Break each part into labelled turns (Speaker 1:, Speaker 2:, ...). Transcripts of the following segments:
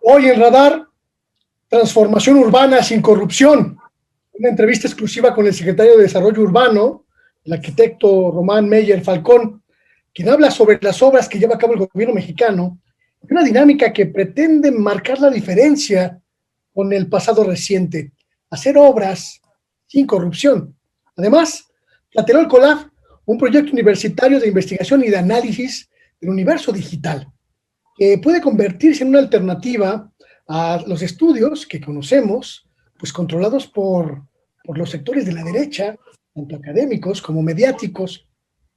Speaker 1: Hoy en Radar, transformación urbana sin corrupción. Una entrevista exclusiva con el secretario de Desarrollo Urbano, el arquitecto Román Meyer Falcón, quien habla sobre las obras que lleva a cabo el gobierno mexicano y una dinámica que pretende marcar la diferencia con el pasado reciente, hacer obras sin corrupción. Además, Tlatelolcolab, un proyecto universitario de investigación y de análisis del universo digital, que puede convertirse en una alternativa a los estudios que conocemos, pues controlados por los sectores de la derecha, tanto académicos como mediáticos,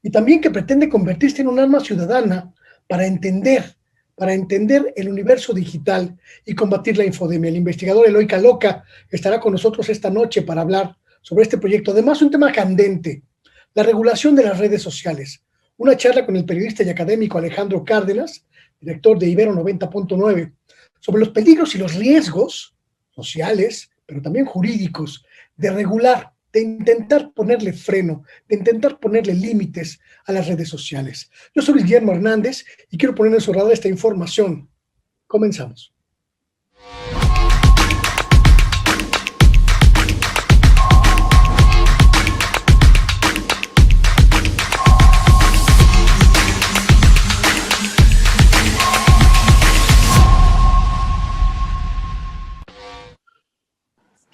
Speaker 1: y también que pretende convertirse en un arma ciudadana para entender el universo digital y combatir la infodemia. El investigador Eloy Caloca estará con nosotros esta noche para hablar sobre este proyecto. Además, un tema candente, la regulación de las redes sociales. Una charla con el periodista y académico Alejandro Cárdenas, director de Ibero 90.9, sobre los peligros y los riesgos sociales, pero también jurídicos, de regular, de intentar ponerle freno, de intentar ponerle límites a las redes sociales. Yo soy Luis Guillermo Hernández y quiero poner en su radar esta información. Comenzamos.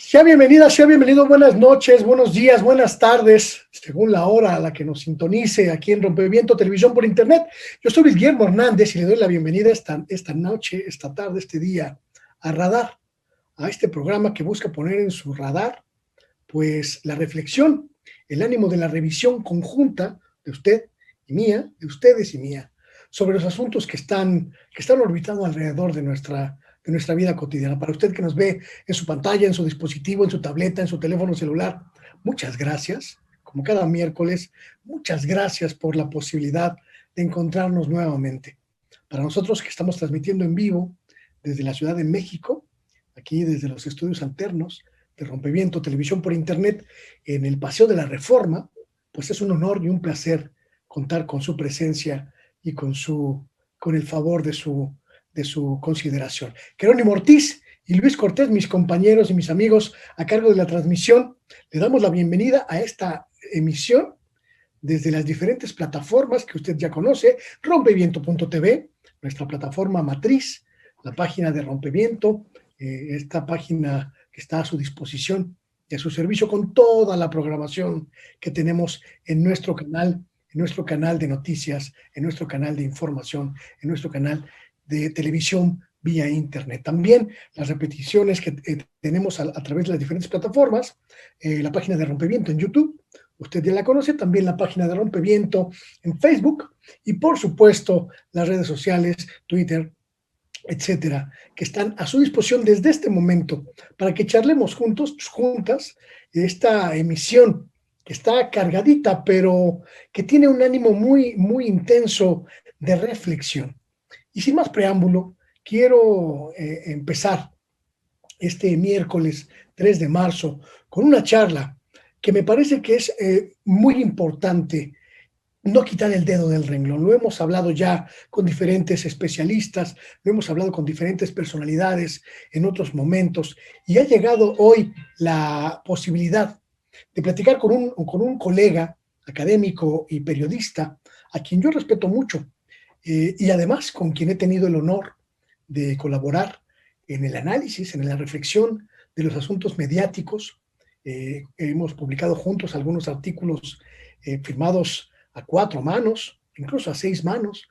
Speaker 1: Sea bienvenida, sea bienvenido, buenas noches, buenos días, buenas tardes, según la hora a la que nos sintonice aquí en Rompeviento Televisión por Internet. Yo soy Luis Guillermo Hernández y le doy la bienvenida esta noche, esta tarde, este día, a Radar, a este programa que busca poner en su radar, pues, la reflexión, el ánimo de la revisión conjunta de usted y mía, de ustedes y mía, sobre los asuntos que están orbitando alrededor de nuestra vida cotidiana. Para usted que nos ve en su pantalla, en su dispositivo, en su tableta, en su teléfono celular, muchas gracias, como cada miércoles, muchas gracias por la posibilidad de encontrarnos nuevamente. Para nosotros que estamos transmitiendo en vivo desde la Ciudad de México, aquí desde los estudios alternos de Rompeviento Televisión por Internet, en el Paseo de la Reforma, pues es un honor y un placer contar con su presencia y con el favor de su consideración. Jerónimo Ortiz y Luis Cortés, mis compañeros y mis amigos a cargo de la transmisión, le damos la bienvenida a esta emisión desde las diferentes plataformas que usted ya conoce: rompeviento.tv, nuestra plataforma matriz, la página de Rompeviento, esta página que está a su disposición y a su servicio con toda la programación que tenemos en nuestro canal de noticias, en nuestro canal de información, en nuestro canal de televisión vía internet. También las repeticiones que tenemos a través de las diferentes plataformas, la página de Rompeviento en YouTube, usted ya la conoce, también la página de Rompeviento en Facebook y por supuesto las redes sociales, Twitter, etcétera, que están a su disposición desde este momento para que charlemos juntas, esta emisión que está cargadita, pero que tiene un ánimo muy, muy intenso de reflexión. Y sin más preámbulo, quiero empezar este miércoles 3 de marzo con una charla que me parece que es muy importante no quitar el dedo del renglón. Lo hemos hablado ya con diferentes especialistas, lo hemos hablado con diferentes personalidades en otros momentos, y ha llegado hoy la posibilidad de platicar con un colega académico y periodista a quien yo respeto mucho, y además con quien he tenido el honor de colaborar en el análisis, en la reflexión de los asuntos mediáticos. Hemos publicado juntos algunos artículos firmados a 4 manos, incluso a 6 manos,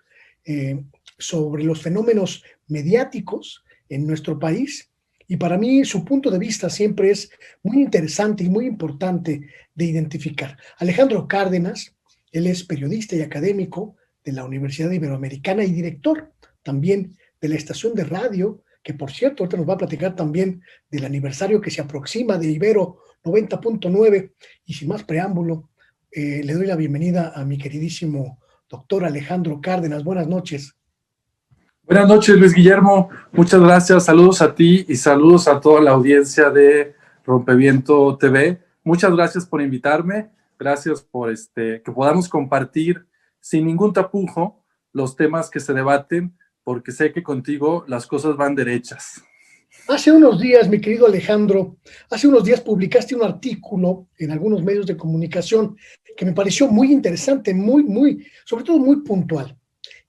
Speaker 1: sobre los fenómenos mediáticos en nuestro país, y para mí su punto de vista siempre es muy interesante y muy importante de identificar. Alejandro Cárdenas, él es periodista y académico de la Universidad Iberoamericana y director también de la estación de radio, que por cierto ahorita nos va a platicar también del aniversario que se aproxima de Ibero 90.9, y sin más preámbulo, le doy la bienvenida a mi queridísimo doctor Alejandro Cárdenas. Buenas noches.
Speaker 2: Buenas noches, Luis Guillermo. Muchas gracias. Saludos a ti y saludos a toda la audiencia de Rompeviento TV. Muchas gracias por invitarme. Gracias por que podamos compartir sin ningún tapujo los temas que se debaten, porque sé que contigo las cosas van derechas.
Speaker 1: Hace unos días, mi querido Alejandro, hace unos días publicaste un artículo en algunos medios de comunicación que me pareció muy interesante, sobre todo muy puntual.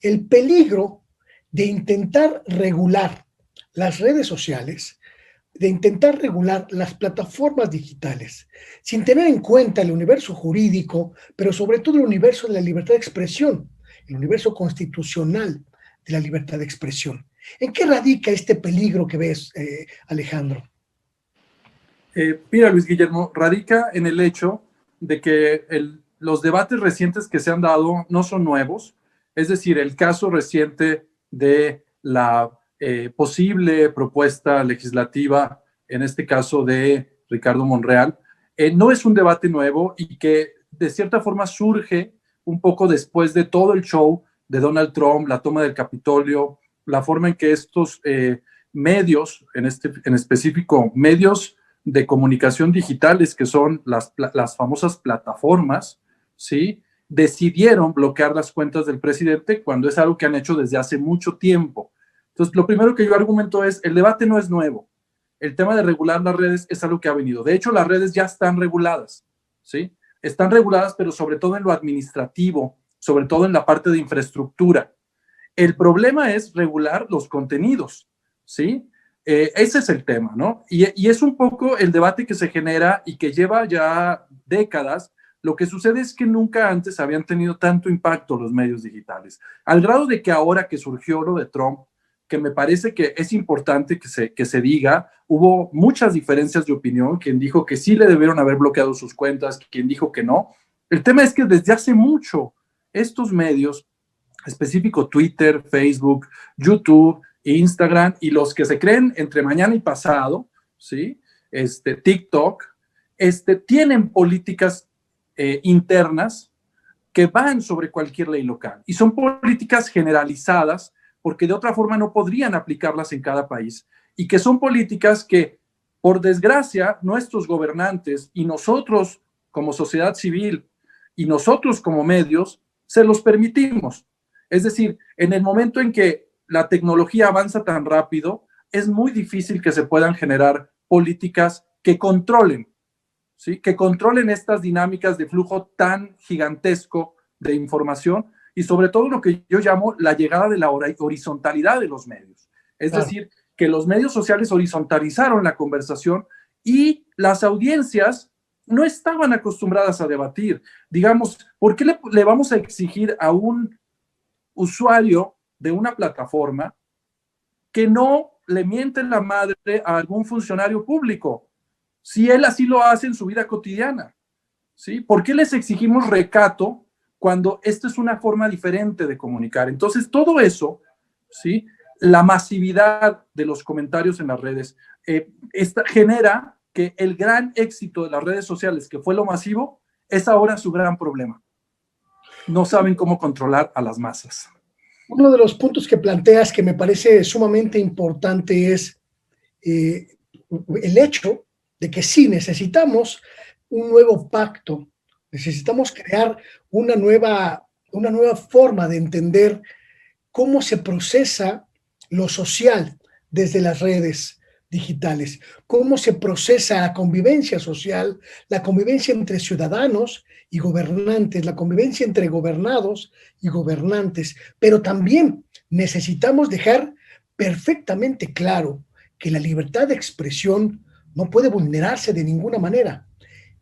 Speaker 1: El peligro de intentar regular las redes sociales, de intentar regular las plataformas digitales, sin tener en cuenta el universo jurídico, pero sobre todo el universo de la libertad de expresión, el universo constitucional de la libertad de expresión. ¿En qué radica este peligro que ves, Alejandro?
Speaker 2: Mira, Luis Guillermo, radica en el hecho de que los debates recientes que se han dado no son nuevos, es decir, el caso reciente de la posible propuesta legislativa, en este caso de Ricardo Monreal, no es un debate nuevo y que de cierta forma surge un poco después de todo el show de Donald Trump, la toma del Capitolio, la forma en que estos medios, en específico medios de comunicación digitales, que son las famosas plataformas, ¿sí?, decidieron bloquear las cuentas del presidente cuando es algo que han hecho desde hace mucho tiempo. Entonces, lo primero que yo argumento es, el debate no es nuevo. El tema de regular las redes es algo que ha venido. De hecho, las redes ya están reguladas, ¿sí? Están reguladas, pero sobre todo en lo administrativo, sobre todo en la parte de infraestructura. El problema es regular los contenidos, ¿sí? Ese es el tema, ¿no? Y es un poco el debate que se genera y que lleva ya décadas. Lo que sucede es que nunca antes habían tenido tanto impacto los medios digitales, al grado de que ahora que surgió lo de Trump, que me parece que es importante que se diga, hubo muchas diferencias de opinión, quien dijo que sí le debieron haber bloqueado sus cuentas, quien dijo que no. El tema es que desde hace mucho estos medios, específico Twitter, Facebook, YouTube, Instagram y los que se creen entre mañana y pasado, ¿sí? TikTok, tienen políticas internas que van sobre cualquier ley local y son políticas generalizadas porque de otra forma no podrían aplicarlas en cada país y que son políticas que, por desgracia, nuestros gobernantes y nosotros como sociedad civil y nosotros como medios se los permitimos. Es decir, en el momento en que la tecnología avanza tan rápido, es muy difícil que se puedan generar políticas que controlen, ¿sí?, que controlen estas dinámicas de flujo tan gigantesco de información y sobre todo lo que yo llamo la llegada de la horizontalidad de los medios. Es decir, que los medios sociales horizontalizaron la conversación y las audiencias no estaban acostumbradas a debatir. Digamos, ¿por qué le vamos a exigir a un usuario de una plataforma que no le miente la madre a algún funcionario público si él así lo hace en su vida cotidiana? ¿Sí? ¿Por qué les exigimos recato cuando esta es una forma diferente de comunicar? Entonces, todo eso, ¿sí?, la masividad de los comentarios en las redes, genera que el gran éxito de las redes sociales, que fue lo masivo, es ahora su gran problema. No saben cómo controlar a las masas.
Speaker 1: Uno de los puntos que planteas que me parece sumamente importante es el hecho de que sí necesitamos un nuevo pacto, necesitamos crear una nueva forma de entender cómo se procesa lo social desde las redes digitales, cómo se procesa la convivencia social, la convivencia entre ciudadanos y gobernantes, la convivencia entre gobernados y gobernantes, pero también necesitamos dejar perfectamente claro que la libertad de expresión no puede vulnerarse de ninguna manera.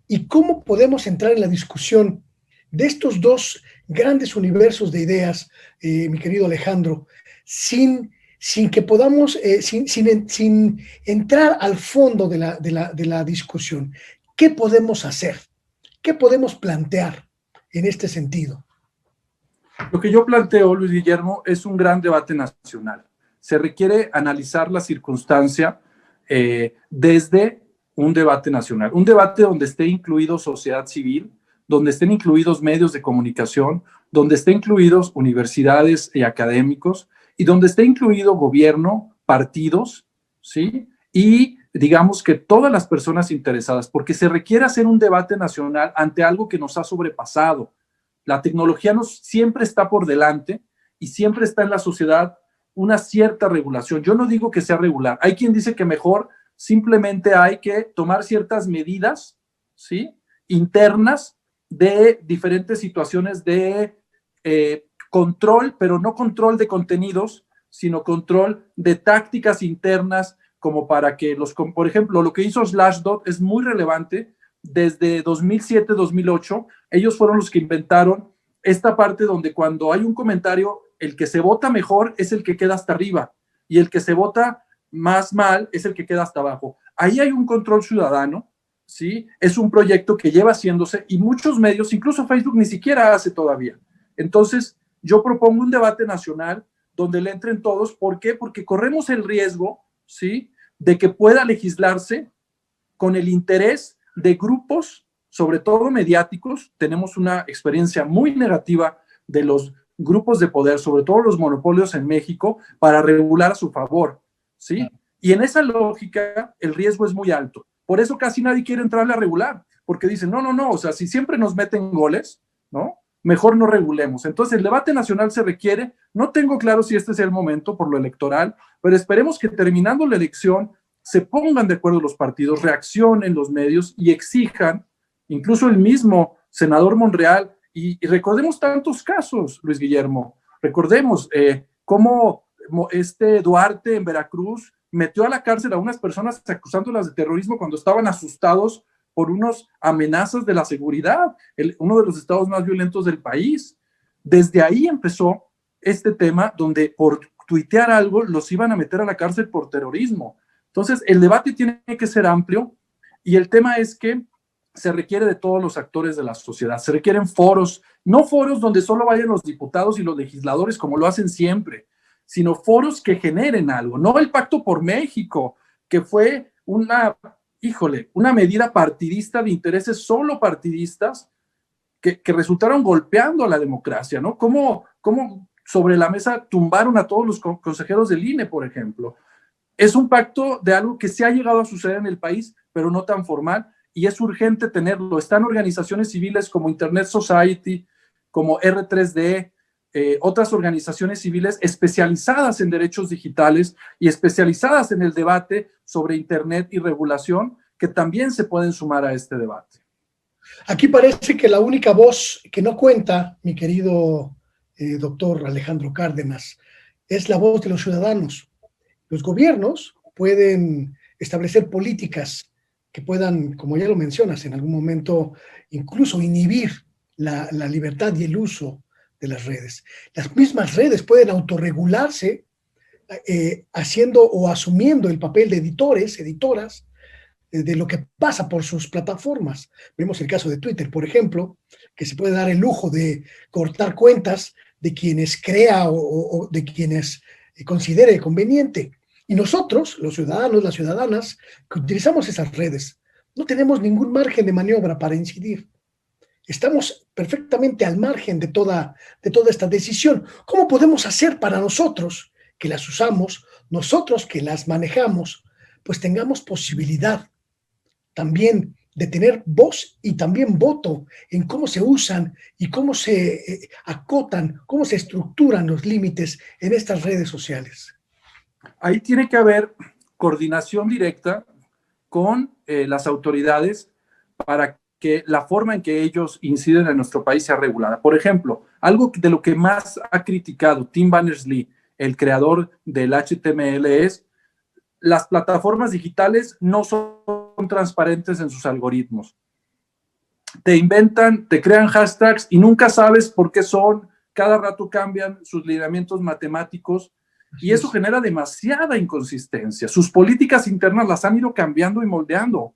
Speaker 1: ¿Y cómo podemos entrar en la discusión de estos dos grandes universos de ideas, mi querido Alejandro, sin que podamos, sin entrar al fondo de la discusión? ¿Qué podemos hacer? ¿Qué podemos plantear en este sentido?
Speaker 2: Lo que yo planteo, Luis Guillermo, es un gran debate nacional. Se requiere analizar la circunstancia desde un debate nacional, un debate donde esté incluido sociedad civil, donde estén incluidos medios de comunicación, donde estén incluidos universidades y académicos, y donde esté incluido gobierno, partidos, ¿sí? Y digamos que todas las personas interesadas, porque se requiere hacer un debate nacional ante algo que nos ha sobrepasado. La tecnología siempre está por delante y siempre está en la sociedad una cierta regulación. Yo no digo que sea regular. Hay quien dice que mejor simplemente hay que tomar ciertas medidas, ¿sí?, internas de diferentes situaciones de control, pero no control de contenidos, sino control de tácticas internas, como para que por ejemplo, lo que hizo Slashdot es muy relevante. Desde 2007-2008, ellos fueron los que inventaron esta parte donde cuando hay un comentario, el que se vota mejor es el que queda hasta arriba y el que se vota más mal es el que queda hasta abajo. Ahí hay un control ciudadano, ¿sí? Es un proyecto que lleva haciéndose y muchos medios, incluso Facebook, ni siquiera hace todavía. Entonces, yo propongo un debate nacional donde le entren todos. ¿Por qué? Porque corremos el riesgo, ¿sí?, de que pueda legislarse con el interés de grupos, sobre todo mediáticos. Tenemos una experiencia muy negativa de los grupos de poder, sobre todo los monopolios en México, para regular a su favor, ¿sí? Y en esa lógica, el riesgo es muy alto. Por eso casi nadie quiere entrarle a regular, porque dicen, no, o sea, si siempre nos meten goles, ¿no?, mejor no regulemos. Entonces, el debate nacional se requiere. No tengo claro si este sea el momento por lo electoral, pero esperemos que terminando la elección se pongan de acuerdo los partidos, reaccionen los medios y exijan, incluso el mismo senador Monreal, y recordemos tantos casos, Luis Guillermo, recordemos cómo Duarte en Veracruz metió a la cárcel a unas personas acusándolas de terrorismo cuando estaban asustados por unas amenazas de la seguridad, uno de los estados más violentos del país. Desde ahí empezó este tema donde por tuitear algo los iban a meter a la cárcel por terrorismo. Entonces, el debate tiene que ser amplio y el tema es que se requiere de todos los actores de la sociedad. Se requieren foros, no foros donde solo vayan los diputados y los legisladores como lo hacen siempre, sino foros que generen algo. No el Pacto por México, que fue una medida partidista de intereses solo partidistas que resultaron golpeando a la democracia, ¿no? ¿Cómo sobre la mesa tumbaron a todos los consejeros del INE, por ejemplo? Es un pacto de algo que se ha llegado a suceder en el país, pero no tan formal, y es urgente tenerlo. Están organizaciones civiles como Internet Society, como R3D, otras organizaciones civiles especializadas en derechos digitales y especializadas en el debate sobre Internet y regulación, que también se pueden sumar a este debate.
Speaker 1: Aquí parece que la única voz que no cuenta, mi querido doctor Alejandro Cárdenas, es la voz de los ciudadanos. Los gobiernos pueden establecer políticas que puedan, como ya lo mencionas, en algún momento incluso inhibir la libertad y el uso de las redes. Las mismas redes pueden autorregularse haciendo o asumiendo el papel de editores, editoras, de lo que pasa por sus plataformas. Vemos el caso de Twitter, por ejemplo, que se puede dar el lujo de cortar cuentas de quienes crea o de quienes considere conveniente. Y nosotros, los ciudadanos, las ciudadanas, que utilizamos esas redes, no tenemos ningún margen de maniobra para incidir. Estamos perfectamente al margen de toda esta decisión. ¿Cómo podemos hacer para nosotros, que las usamos, nosotros que las manejamos, pues tengamos posibilidad también de tener voz y también voto en cómo se usan y cómo se acotan, cómo se estructuran los límites en estas redes sociales?
Speaker 2: Ahí tiene que haber coordinación directa con las autoridades para que la forma en que ellos inciden en nuestro país sea regulada. Por ejemplo, algo de lo que más ha criticado Tim Berners-Lee, el creador del HTML, es las plataformas digitales no son transparentes en sus algoritmos. Te inventan, te crean hashtags y nunca sabes por qué son, cada rato cambian sus lineamientos matemáticos y eso genera demasiada inconsistencia. Sus políticas internas las han ido cambiando y moldeando.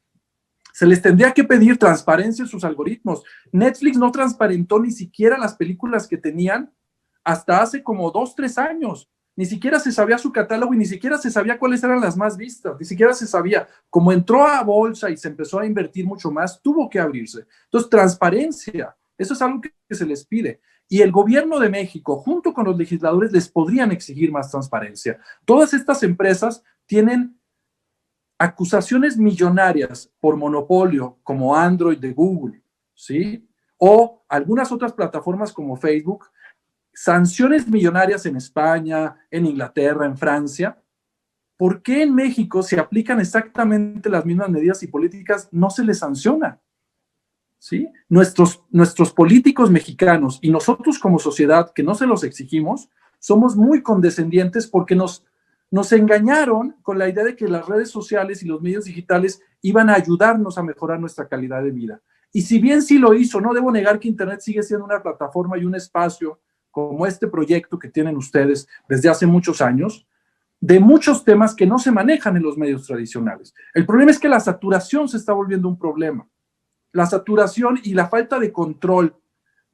Speaker 2: Se les tendría que pedir transparencia en sus algoritmos. Netflix no transparentó ni siquiera las películas que tenían hasta hace como 2, 3 años. Ni siquiera se sabía su catálogo y ni siquiera se sabía cuáles eran las más vistas, ni siquiera se sabía. Como entró a bolsa y se empezó a invertir mucho más, tuvo que abrirse. Entonces, transparencia, eso es algo que se les pide. Y el gobierno de México, junto con los legisladores, les podrían exigir más transparencia. Todas estas empresas tienen acusaciones millonarias por monopolio, como Android de Google, ¿sí? O algunas otras plataformas como Facebook, sanciones millonarias en España, en Inglaterra, en Francia, ¿por qué en México se aplican exactamente las mismas medidas y políticas no se les sanciona? ¿Sí? Nuestros políticos mexicanos y nosotros como sociedad, que no se los exigimos, somos muy condescendientes porque nos engañaron con la idea de que las redes sociales y los medios digitales iban a ayudarnos a mejorar nuestra calidad de vida. Y si bien sí lo hizo, no debo negar que Internet sigue siendo una plataforma y un espacio como este proyecto que tienen ustedes desde hace muchos años, de muchos temas que no se manejan en los medios tradicionales. El problema es que la saturación se está volviendo un problema. La saturación y la falta de control,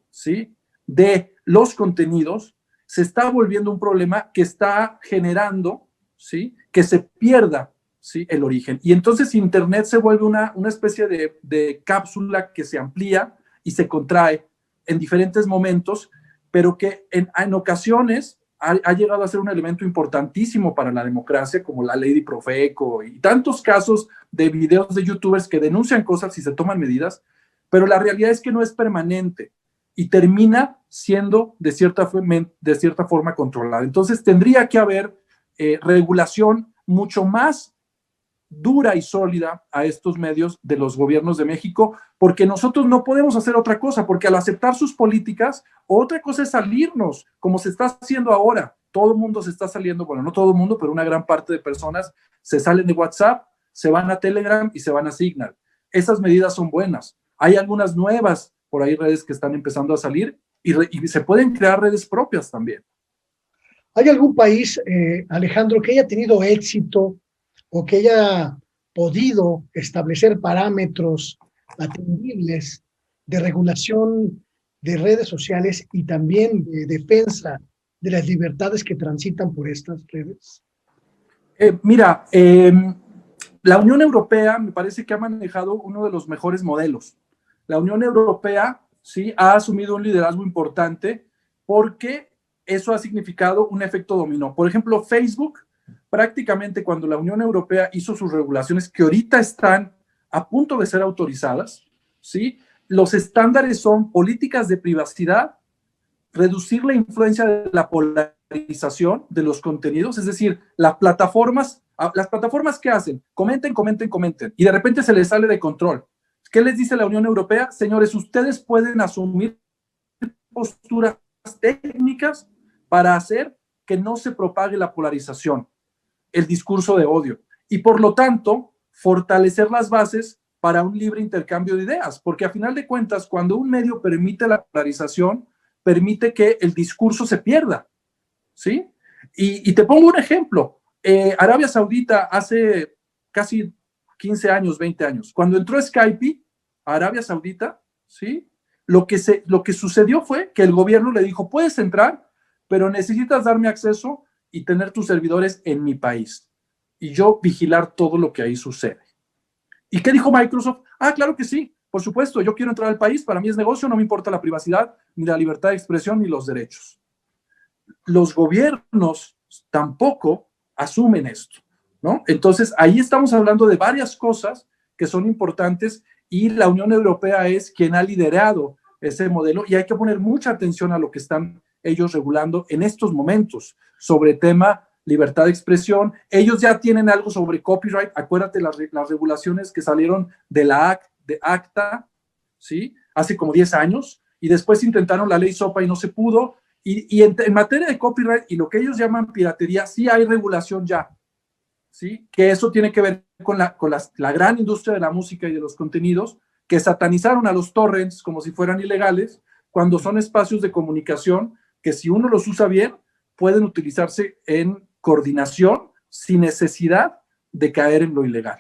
Speaker 2: ¿sí?, de los contenidos se está volviendo un problema que está generando, ¿sí?, que se pierda, ¿sí?, el origen. Y entonces Internet se vuelve una especie de cápsula que se amplía y se contrae en diferentes momentos, pero que en ocasiones ha llegado a ser un elemento importantísimo para la democracia, como la ley de Profeco y tantos casos de videos de youtubers que denuncian cosas y se toman medidas, pero la realidad es que no es permanente y termina siendo de cierta forma controlada. Entonces tendría que haber regulación mucho más dura y sólida a estos medios de los gobiernos de México, porque nosotros no podemos hacer otra cosa, porque al aceptar sus políticas, otra cosa es salirnos, como se está haciendo ahora. Todo el mundo se está saliendo, bueno, no todo el mundo, pero una gran parte de personas se salen de WhatsApp, se van a Telegram y se van a Signal. Esas medidas son buenas. Hay algunas nuevas, por ahí redes que están empezando a salir y se pueden crear redes propias también.
Speaker 1: ¿Hay algún país, Alejandro, que haya tenido éxito o que haya podido establecer parámetros atendibles de regulación de redes sociales y también de defensa de las libertades que transitan por estas redes?
Speaker 2: Mira, la Unión Europea me parece que ha manejado uno de los mejores modelos. La Unión Europea, sí, ha asumido un liderazgo importante porque eso ha significado un efecto dominó. Por ejemplo, Facebook, prácticamente cuando la Unión Europea hizo sus regulaciones, que ahorita están a punto de ser autorizadas, ¿sí? Los estándares son políticas de privacidad, reducir la influencia de la polarización de los contenidos, es decir, las plataformas ¿qué hacen? Comenten, comenten, comenten, y de repente se les sale de control. ¿Qué les dice la Unión Europea? Señores, ustedes pueden asumir posturas técnicas para hacer que no se propague la polarización, el discurso de odio, y por lo tanto, fortalecer las bases para un libre intercambio de ideas, porque a final de cuentas, cuando un medio permite la polarización, permite que el discurso se pierda, ¿sí? Y te pongo un ejemplo. Arabia Saudita hace casi 15 años, 20 años, cuando entró Skype a Arabia Saudita, ¿sí?, lo que sucedió fue que el gobierno le dijo, puedes entrar, pero necesitas darme acceso y tener tus servidores en mi país. Y yo vigilar todo lo que ahí sucede. ¿Y qué dijo Microsoft? Ah, claro que sí, por supuesto, yo quiero entrar al país, para mí es negocio, no me importa la privacidad, ni la libertad de expresión, ni los derechos. Los gobiernos tampoco asumen esto, ¿no? Entonces, ahí estamos hablando de varias cosas que son importantes y la Unión Europea es quien ha liderado ese modelo y hay que poner mucha atención a lo que están ellos regulando en estos momentos sobre tema libertad de expresión. Ellos ya tienen algo sobre copyright. Acuérdate las regulaciones que salieron de ACTA, ¿sí?, hace como 10 años, y después intentaron la ley SOPA y no se pudo. Y en materia de copyright y lo que ellos llaman piratería, sí hay regulación ya, ¿sí?, que eso tiene que ver con la gran industria de la música y de los contenidos, que satanizaron a los torrents como si fueran ilegales, cuando son espacios de comunicación que si uno los usa bien, pueden utilizarse en coordinación sin necesidad de caer en lo ilegal.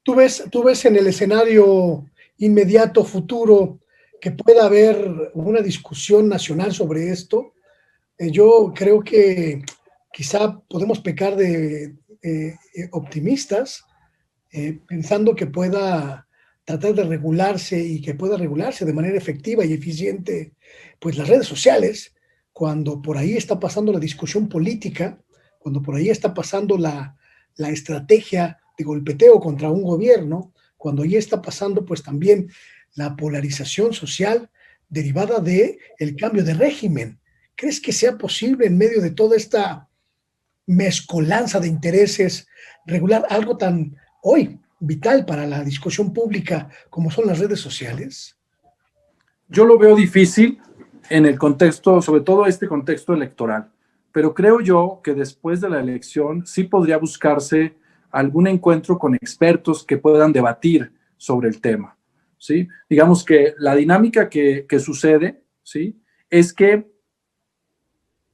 Speaker 1: ¿Tú ves en el escenario inmediato, futuro, que pueda haber una discusión nacional sobre esto? Yo creo que quizá podemos pecar de optimistas, pensando que pueda tratar de regularse y que pueda regularse de manera efectiva y eficiente, pues las redes sociales, cuando por ahí está pasando la discusión política, cuando por ahí está pasando la estrategia de golpeteo contra un gobierno, cuando ahí está pasando pues también la polarización social derivada de el cambio de régimen ¿crees que sea posible en medio de toda esta mezcolanza de intereses regular algo tan hoy vital para la discusión pública como son las redes sociales?
Speaker 2: Yo lo veo difícil en el contexto, sobre todo este contexto electoral, pero creo yo que después de la elección sí podría buscarse algún encuentro con expertos que puedan debatir sobre el tema, ¿sí? Digamos que la dinámica que sucede, ¿sí? Es que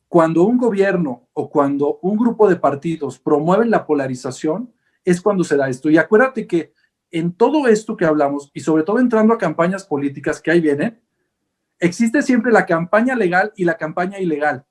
Speaker 2: cuando un gobierno o cuando un grupo de partidos promueven la polarización, es cuando se da esto. Y acuérdate que en todo esto que hablamos, y sobre todo entrando a campañas políticas que ahí vienen, existe siempre la campaña legal y la campaña ilegal.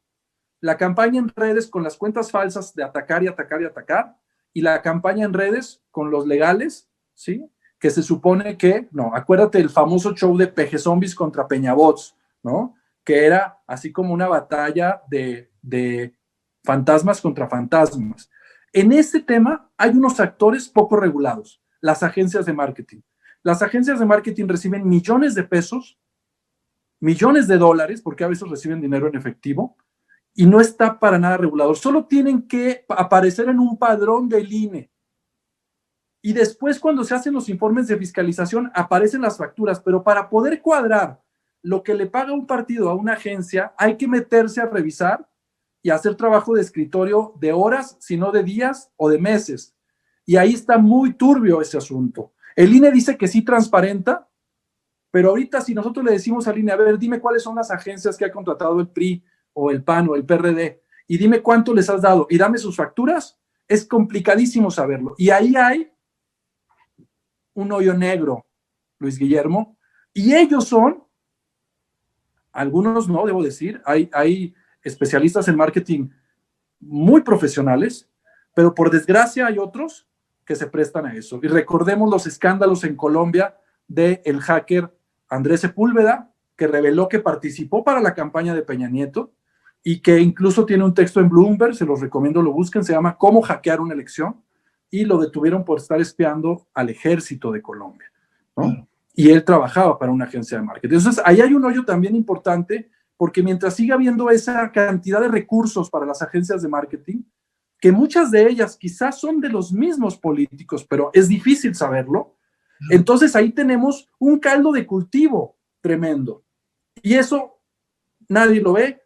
Speaker 2: La campaña en redes con las cuentas falsas de atacar y atacar y atacar, y la campaña en redes con los legales, ¿sí? Que se supone que, no, acuérdate del famoso show de Peje Zombies contra Peñabots, ¿no? Que era así como una batalla de fantasmas contra fantasmas. En este tema hay unos actores poco regulados, las agencias de marketing. Las agencias de marketing reciben millones de pesos, millones de dólares, porque a veces reciben dinero en efectivo, y no está para nada regulador. Solo tienen que aparecer en un padrón del INE. Y después, cuando se hacen los informes de fiscalización, aparecen las facturas, pero para poder cuadrar lo que le paga un partido a una agencia, hay que meterse a revisar y hacer trabajo de escritorio de horas, sino de días o de meses. Y ahí está muy turbio ese asunto. El INE dice que sí transparenta, pero ahorita si nosotros le decimos al INE, a ver, dime cuáles son las agencias que ha contratado el PRI o el PAN o el PRD, y dime cuánto les has dado, y dame sus facturas, es complicadísimo saberlo. Y ahí hay un hoyo negro, Luis Guillermo, y ellos son, algunos no, debo decir, hay especialistas en marketing muy profesionales, pero por desgracia hay otros que se prestan a eso. Y recordemos los escándalos en Colombia del hacker Andrés Sepúlveda, que reveló que participó para la campaña de Peña Nieto y que incluso tiene un texto en Bloomberg, se los recomiendo lo busquen, se llama Cómo hackear una elección, y lo detuvieron por estar espiando al ejército de Colombia, ¿no? Claro. Y él trabajaba para una agencia de marketing. Entonces, ahí hay un hoyo también importante, porque mientras siga habiendo esa cantidad de recursos para las agencias de marketing, que muchas de ellas quizás son de los mismos políticos, pero es difícil saberlo, entonces ahí tenemos un caldo de cultivo tremendo. Y eso nadie lo ve.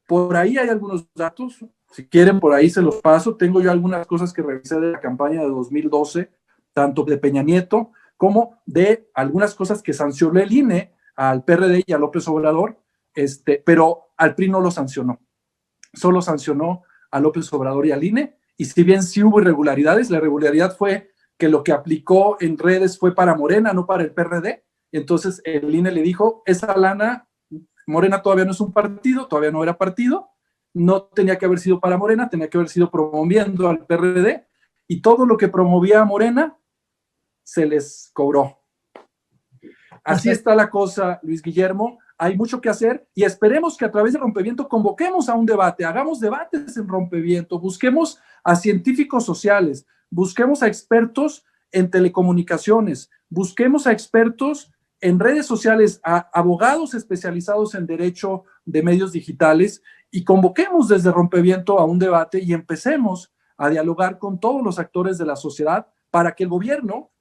Speaker 2: Por ahí hay algunos datos, si quieren por ahí se los paso. Tengo yo algunas cosas que revisé de la campaña de 2012, tanto de Peña Nieto como de algunas cosas que sancionó el INE al PRD y a López Obrador, pero al PRI no lo sancionó. Solo sancionó a López Obrador y al INE, y si bien sí hubo irregularidades, la irregularidad fue que lo que aplicó en redes fue para Morena, no para el PRD. Entonces el INE le dijo, esa lana, Morena todavía no es un partido, todavía no era partido, no tenía que haber sido para Morena, tenía que haber sido promoviendo al PRD, y todo lo que promovía a Morena se les cobró. Así está la cosa, Luis Guillermo. Hay mucho que hacer y esperemos que a través de Rompeviento convoquemos a un debate, hagamos debates en Rompeviento, busquemos a científicos sociales, busquemos a expertos en telecomunicaciones, busquemos a expertos en redes sociales, a abogados especializados en derecho de medios digitales, y convoquemos desde Rompeviento a un debate y empecemos a dialogar con todos los actores de la sociedad para que el gobierno,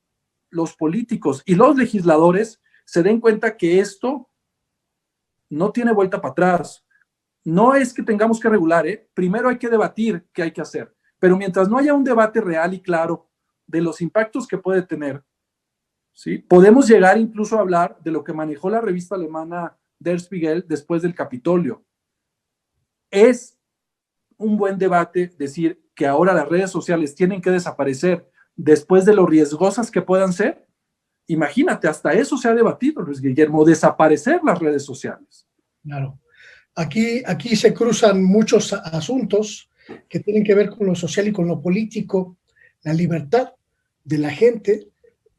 Speaker 2: los políticos y los legisladores se den cuenta que esto no tiene vuelta para atrás. No es que tengamos que regular, primero hay que debatir qué hay que hacer, pero mientras no haya un debate real y claro de los impactos que puede tener, ¿sí? Podemos llegar incluso a hablar de lo que manejó la revista alemana Der Spiegel después del Capitolio. Es un buen debate decir que ahora las redes sociales tienen que desaparecer después de lo riesgosas que puedan ser. Imagínate, hasta eso se ha debatido, Luis Guillermo, desaparecer las redes sociales.
Speaker 1: Claro. Aquí se cruzan muchos asuntos que tienen que ver con lo social y con lo político, la libertad de la gente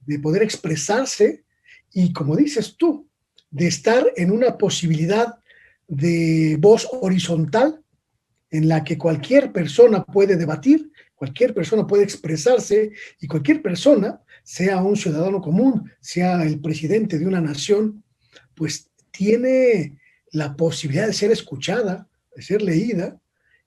Speaker 1: de poder expresarse y, como dices tú, de estar en una posibilidad de voz horizontal en la que cualquier persona puede debatir, cualquier persona puede expresarse y cualquier persona, sea un ciudadano común, sea el presidente de una nación, pues tiene la posibilidad de ser escuchada, de ser leída,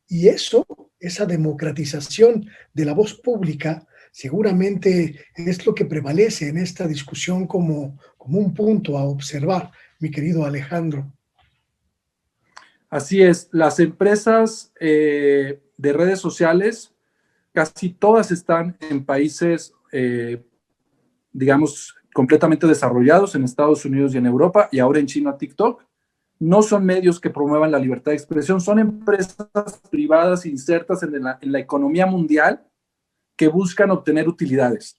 Speaker 1: y eso, esa democratización de la voz pública, seguramente es lo que prevalece en esta discusión como un punto a observar, mi querido Alejandro.
Speaker 2: Así es, las empresas de redes sociales, casi todas están en países, digamos, completamente desarrollados, en Estados Unidos y en Europa, y ahora en China, TikTok. No son medios que promuevan la libertad de expresión, son empresas privadas insertas en la economía mundial que buscan obtener utilidades.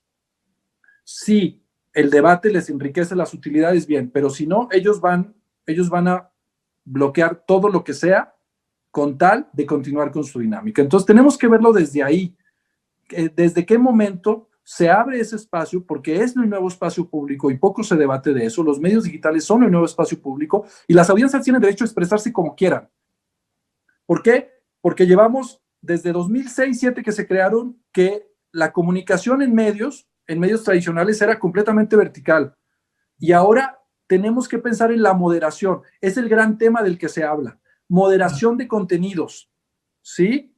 Speaker 2: Si el debate les enriquece las utilidades, bien, pero si no, ellos van a bloquear todo lo que sea con tal de continuar con su dinámica. Entonces tenemos que verlo desde ahí, desde qué momento se abre ese espacio, porque es el nuevo espacio público y poco se debate de eso. Los medios digitales son el nuevo espacio público y las audiencias tienen derecho a expresarse como quieran. ¿Por qué? Porque llevamos desde 2006-2007 que se crearon, que la comunicación en medios tradicionales era completamente vertical, y ahora tenemos que pensar en la moderación. Es el gran tema del que se habla. Moderación de contenidos, ¿sí?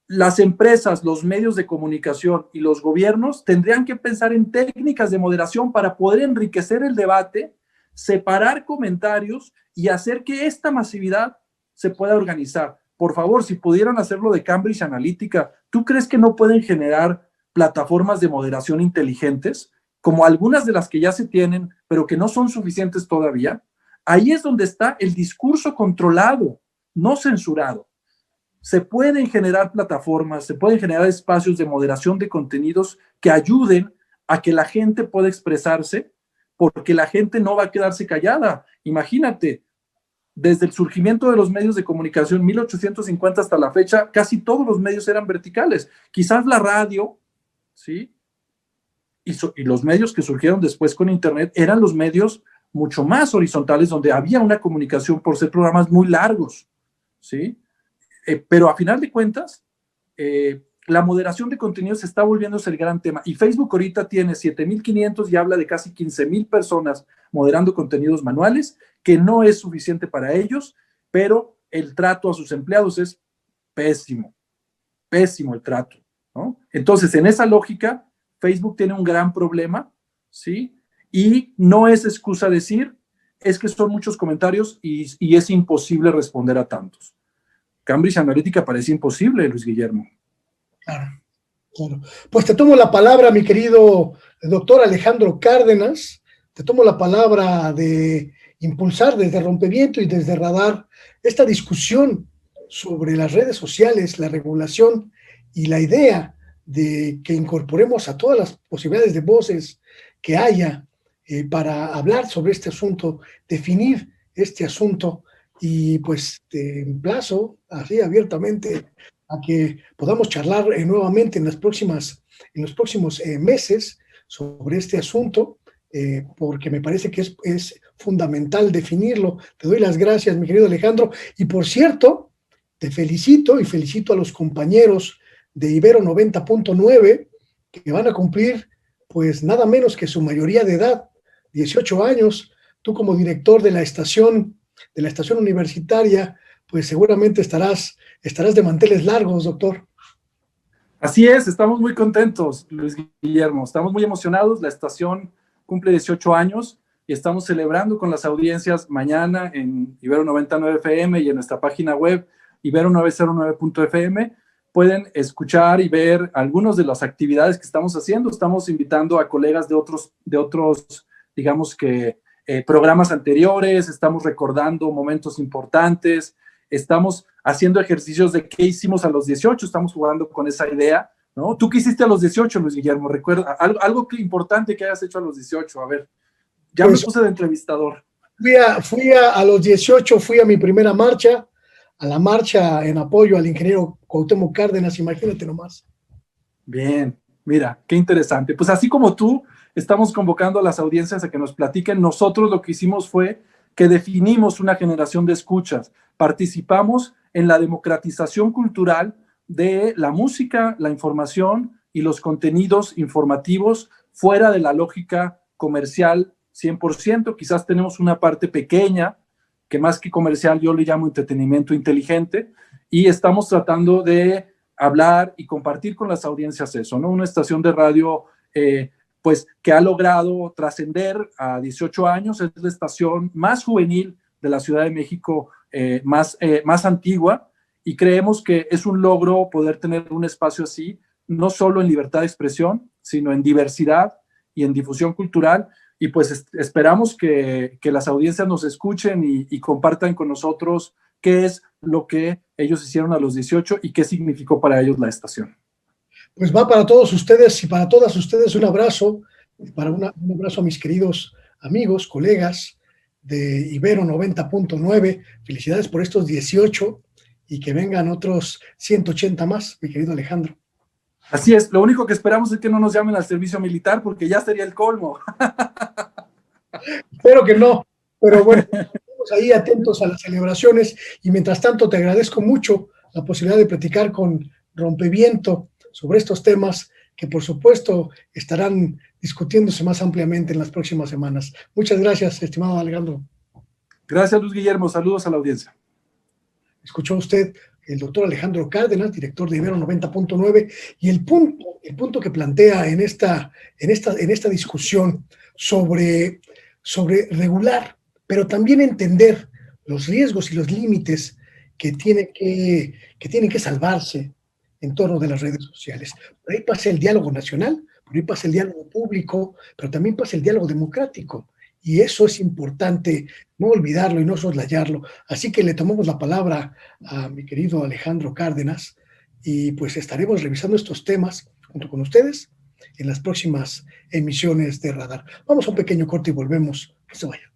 Speaker 2: Las empresas, los medios de comunicación y los gobiernos tendrían que pensar en técnicas de moderación para poder enriquecer el debate, separar comentarios y hacer que esta masividad se pueda organizar. Por favor, si pudieran hacerlo de Cambridge Analytica, ¿tú crees que no pueden generar plataformas de moderación inteligentes, como algunas de las que ya se tienen, pero que no son suficientes todavía? Ahí es donde está el discurso controlado, no censurado. Se pueden generar plataformas, se pueden generar espacios de moderación de contenidos que ayuden a que la gente pueda expresarse, porque la gente no va a quedarse callada. Imagínate, desde el surgimiento de los medios de comunicación, 1850 hasta la fecha, casi todos los medios eran verticales. Quizás la radio, ¿sí? Y los medios que surgieron después con Internet eran los medios mucho más horizontales, donde había una comunicación por ser programas muy largos, ¿sí? Pero a final de cuentas, la moderación de contenidos está volviéndose el gran tema. Y Facebook ahorita tiene 7,500 y habla de casi 15,000 personas moderando contenidos manuales, que no es suficiente para ellos, pero el trato a sus empleados es pésimo, pésimo el trato, ¿no? Entonces, en esa lógica, Facebook tiene un gran problema, ¿sí? Y no es excusa decir, es que son muchos comentarios y es imposible responder a tantos. Cambridge Analytica parece imposible, Luis Guillermo.
Speaker 1: Claro, claro. Pues te tomo la palabra, mi querido doctor Alejandro Cárdenas, te tomo la palabra de impulsar desde Rompeviento y desde Radar esta discusión sobre las redes sociales, la regulación y la idea de que incorporemos a todas las posibilidades de voces que haya para hablar sobre este asunto, definir este asunto. Y pues te emplazo así abiertamente a que podamos charlar nuevamente en los próximos meses sobre este asunto, porque me parece que es fundamental definirlo. Te doy las gracias, mi querido Alejandro. Y por cierto, te felicito y felicito a los compañeros de Ibero 90.9 que van a cumplir pues nada menos que su mayoría de edad, 18 años. Tú como director de la estación universitaria, pues seguramente estarás de manteles largos, doctor.
Speaker 2: Así es, estamos muy contentos, Luis Guillermo, estamos muy emocionados. La estación cumple 18 años y estamos celebrando con las audiencias mañana en Ibero 99 FM y en nuestra página web ibero909.fm. Pueden escuchar y ver algunas de las actividades que estamos haciendo. Estamos invitando a colegas de otros digamos que programas anteriores, estamos recordando momentos importantes, estamos haciendo ejercicios de qué hicimos a los 18, estamos jugando con esa idea, ¿no? ¿Tú qué hiciste a los 18, Luis Guillermo? Recuerda, algo importante que hayas hecho a los 18, a ver, ya pues, me puse de entrevistador.
Speaker 1: A los 18, fui a mi primera marcha, a la marcha en apoyo al ingeniero Cuauhtémoc Cárdenas, imagínate nomás.
Speaker 2: Bien, mira, qué interesante. Pues así como tú, estamos convocando a las audiencias a que nos platiquen. Nosotros lo que hicimos fue que definimos una generación de escuchas. Participamos en la democratización cultural de la música, la información y los contenidos informativos fuera de la lógica comercial 100%. Quizás tenemos una parte pequeña que más que comercial yo le llamo entretenimiento inteligente, y estamos tratando de hablar y compartir con las audiencias eso, ¿no? Una estación de radio pues que ha logrado trascender a 18 años, es la estación más juvenil de la Ciudad de México, más antigua, y creemos que es un logro poder tener un espacio así, no solo en libertad de expresión, sino en diversidad y en difusión cultural, y pues esperamos que las audiencias nos escuchen y compartan con nosotros qué es lo que ellos hicieron a los 18 y qué significó para ellos la estación.
Speaker 1: Pues va para todos ustedes y para todas ustedes un abrazo, un abrazo a mis queridos amigos, colegas de Ibero 90.9. Felicidades por estos 18 y que vengan otros 180 más, mi querido Alejandro.
Speaker 2: Así es, lo único que esperamos es que no nos llamen al servicio militar porque ya sería el colmo.
Speaker 1: Espero que no, pero bueno, estamos ahí atentos a las celebraciones y mientras tanto te agradezco mucho la posibilidad de platicar con Rompeviento sobre estos temas que por supuesto estarán discutiéndose más ampliamente en las próximas semanas. Muchas gracias, estimado Alejandro.
Speaker 2: Gracias, Luis Guillermo. Saludos a la audiencia.
Speaker 1: Escuchó usted el doctor Alejandro Cárdenas, director de Ibero 90.9, y el punto que plantea en esta discusión sobre regular, pero también entender los riesgos y los límites que tienen que salvarse en torno de las redes sociales. Por ahí pasa el diálogo nacional, por ahí pasa el diálogo público, pero también pasa el diálogo democrático. Y eso es importante no olvidarlo y no soslayarlo. Así que le tomamos la palabra a mi querido Alejandro Cárdenas y pues estaremos revisando estos temas junto con ustedes en las próximas emisiones de Radar. Vamos a un pequeño corte y volvemos. No se vayan.